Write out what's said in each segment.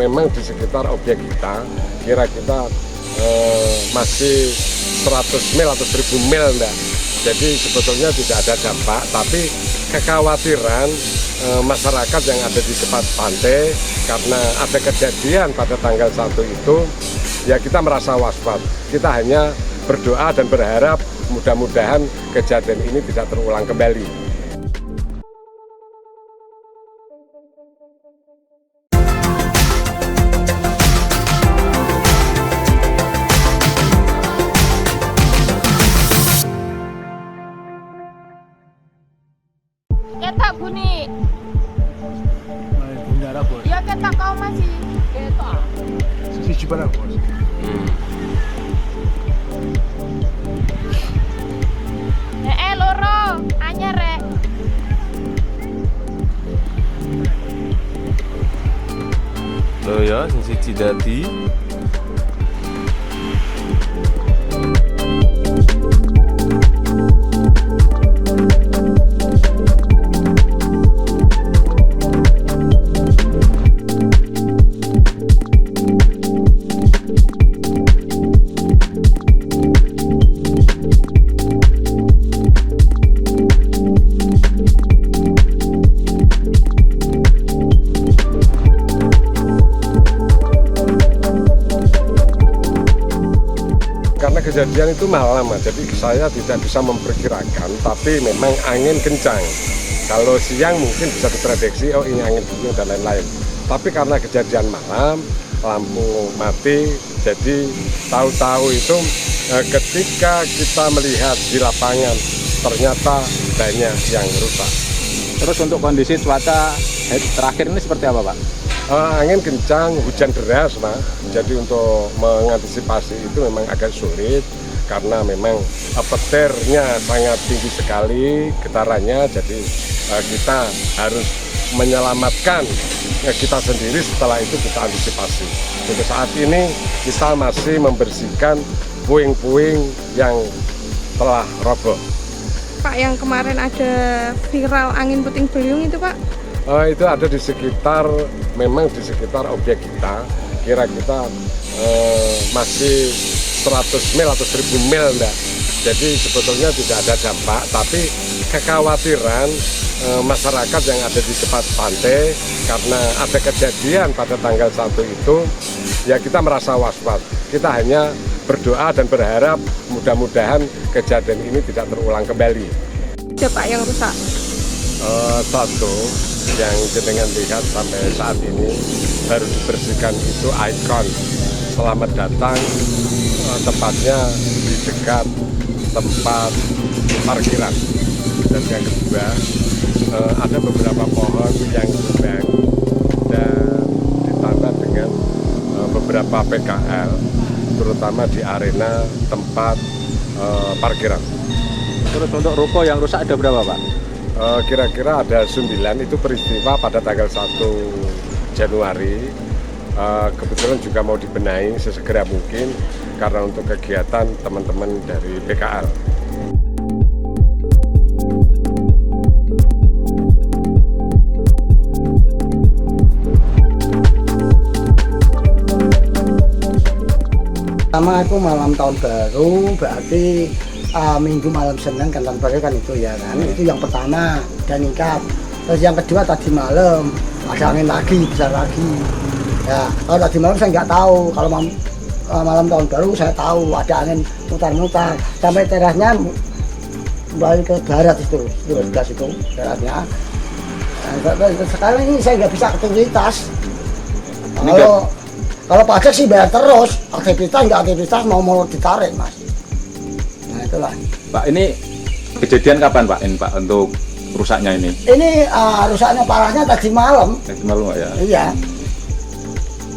memang di sekitar objek kita, kira kita masih 100 mil atau 1000 mil enggak. Jadi sebetulnya tidak ada dampak, tapi kekhawatiran masyarakat yang ada di dekat pantai karena ada kejadian pada tanggal 1 itu, ya kita merasa waspada. Kita hanya berdoa dan berharap mudah-mudahan kejadian ini tidak terulang kembali. Ketak bunyi. Bunyi bos. Ya ketak kau masih ketak. Sisi barang bos. Loro anyar rek. Loh ya, sing siji dadi. Karena kejadian itu malam, jadi saya tidak bisa memperkirakan, tapi memang angin kencang. Kalau siang mungkin bisa diprediksi, oh ini angin kencang dan lain-lain. Tapi karena kejadian malam, lampu mati, jadi tahu-tahu itu ketika kita melihat di lapangan, ternyata banyak yang rusak. Terus untuk kondisi cuaca terakhir ini seperti apa Pak? Angin kencang, hujan deras, Pak. Jadi untuk mengantisipasi itu memang agak sulit karena memang petirnya sangat tinggi sekali getarannya. Jadi kita harus menyelamatkan kita sendiri, setelah itu kita antisipasi. Untuk saat ini kita masih membersihkan puing-puing yang telah roboh. Pak, yang kemarin ada viral angin puting beliung itu Pak? Itu ada di sekitar, memang di sekitar objek kita, kira kita masih 100 mil atau 1000 mil enggak. Jadi sebetulnya tidak ada dampak, tapi kekhawatiran masyarakat yang ada di dekat pantai karena ada kejadian pada tanggal 1 itu, ya kita merasa waspada. Kita hanya berdoa dan berharap mudah-mudahan kejadian ini tidak terulang kembali. Ada Pak yang rusak? Satu yang jenengan lihat sampai saat ini baru dibersihkan itu ikon selamat datang, tepatnya di dekat tempat parkiran. Dan yang kedua, ada beberapa pohon yang tumbang dan ditambah dengan beberapa PKL, terutama di arena tempat parkiran. Terus untuk ruko yang rusak ada berapa Pak? Kira-kira ada 9, itu peristiwa pada tanggal 1 Januari. Kebetulan juga mau dibenahi sesegera mungkin karena untuk kegiatan teman-teman dari PKL. Pertama itu malam tahun baru, berarti Minggu malam Senin kan tahun baru kan itu ya kan. Itu yang pertama, dan nikah. Terus yang kedua tadi malam ada angin lagi, besar lagi. Ya, kalau tadi malam saya nggak tahu. Kalau malam tahun baru saya tahu ada angin mutar-mutar sampai terasnya mulai ke barat itu terasnya. Nah, sekarang ini saya nggak bisa aktivitas. Kalau pajak sih bayar terus, aktivitas nggak aktivitas mau ditarik Mas. Nah itulah. Pak, ini kejadian kapan Pak? Ini Pak untuk rusaknya ini? Ini rusaknya parahnya tadi malam. Tadi malam Pak ya? Iya.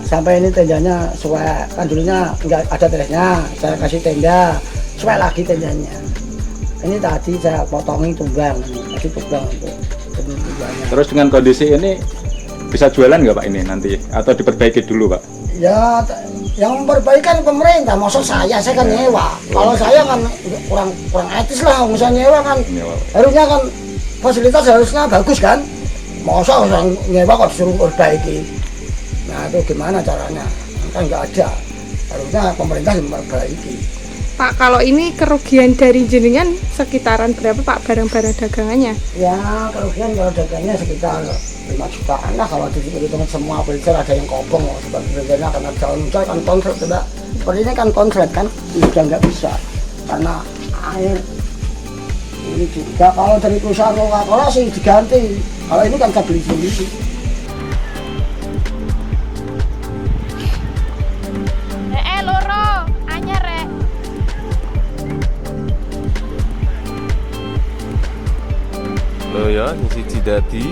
Sampai ini tendanya supaya kan dulunya nggak ada terasnya, saya kasih tenda, supaya lagi tendanya. Ini tadi saya potongi tumbang, tadi tumbang untuk tumbangnya. Terus dengan kondisi ini bisa jualan nggak Pak ini nanti? Atau diperbaiki dulu Pak? Ya, yang memperbaikan pemerintah, maksud saya kan nyewa. Kalau saya kan kurang etis lah, misalnya nyewa kan. Harusnya kan fasilitas harusnya bagus kan. Masa orang nyewa kok disuruh perbaiki. Nah Nah itu gimana caranya? Kan nggak ada. Harusnya pemerintah memperbaiki. Pak, kalau ini kerugian dari jenengan sekitaran berapa Pak barang-barang dagangannya? Ya kerugian kalau dagangnya sekitar 5 jutaan lah kalau dihitung semua freezer ada yang kobong sebab freezernya karena jalan hujan kan konslet coba. Seperti ini kan konslet kan sudah nggak bisa karena air. Ini juga kalau dari perusahaan Coca-Cola sih diganti. Kalau ini kan saya beli sendiri. loro anyar rek. Lo ya, sing siji dadi